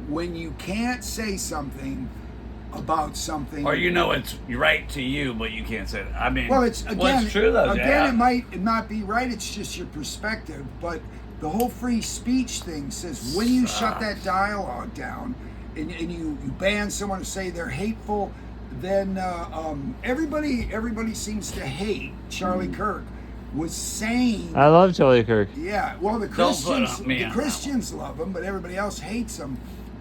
when you can't say something about something, Or it's right to you, but you can't say it. I mean, well, it's true though. Again, it might not be right. It's just your perspective. But the whole free speech thing says when you shut that dialogue down, and you ban someone to say they're hateful, then everybody seems to hate Charlie Kirk. Was saying, I love Charlie Kirk. Yeah, well, the Christians love him, but everybody else hates him.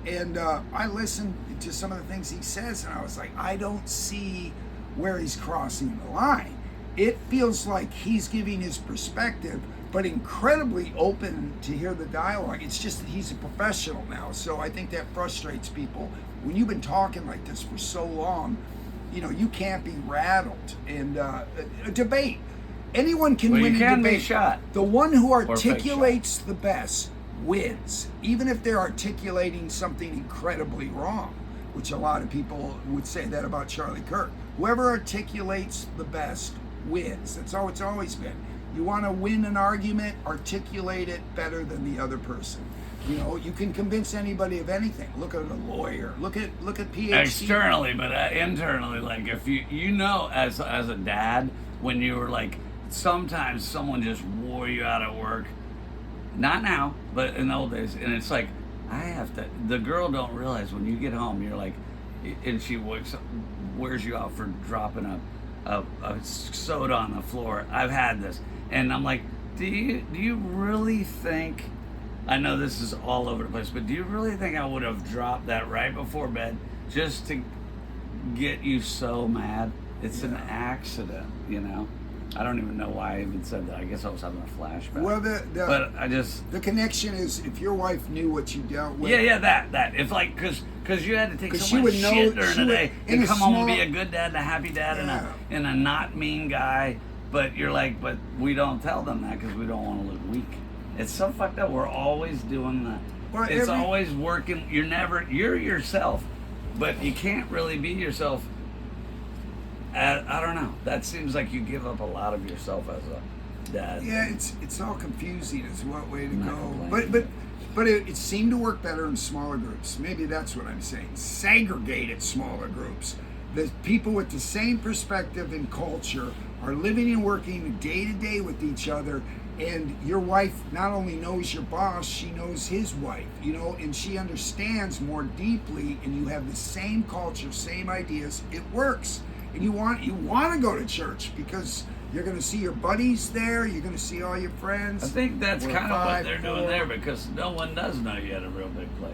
And I listened to some of the things he says, and I was like, I don't see where he's crossing the line. It feels like he's giving his perspective, but incredibly open to hear the dialogue. It's just that he's a professional now, so I think that frustrates people. When you've been talking like this for so long, you can't be rattled. And a debate. Anyone can win a debate. Be shot. The one who articulates the best wins, even if they're articulating something incredibly wrong, which a lot of people would say that about Charlie Kirk. Whoever articulates the best wins. That's how it's always been. You want to win an argument, articulate it better than the other person. You can convince anybody of anything. Look at a lawyer. Look at PhD. Externally, but internally, like if as a dad, when you were like, sometimes someone just wore you out at work. Not now, but in the old days. And it's like, the girl don't realize when you get home, you're like, and she wears you out for dropping a soda on the floor. I've had this. And I'm like, do you really think, I know this is all over the place, but do you really think I would have dropped that right before bed just to get you so mad? It's an accident, I don't even know why I even said that. I guess I was having a flashback. Well, the connection is if your wife knew what you dealt with. Yeah, that. If like, because you had to take so much shit during the day and come home and be a good dad and a happy dad and a not mean guy, but you're like, but we don't tell them that because we don't want to look weak. It's so fucked up. We're always doing that. Well, it's always working. You're yourself, but you can't really be yourself. I don't know. That seems like you give up a lot of yourself as a dad. Yeah, it's all confusing as to what way to go. But it seemed to work better in smaller groups. Maybe that's what I'm saying. Segregated smaller groups. The people with the same perspective and culture are living and working day to day with each other. And your wife not only knows your boss, she knows his wife, and she understands more deeply. And you have the same culture, same ideas. It works. And you want to go to church because you're going to see your buddies there. You're going to see all your friends. I think that's kind of what they're doing there because no one does know you at a real big place.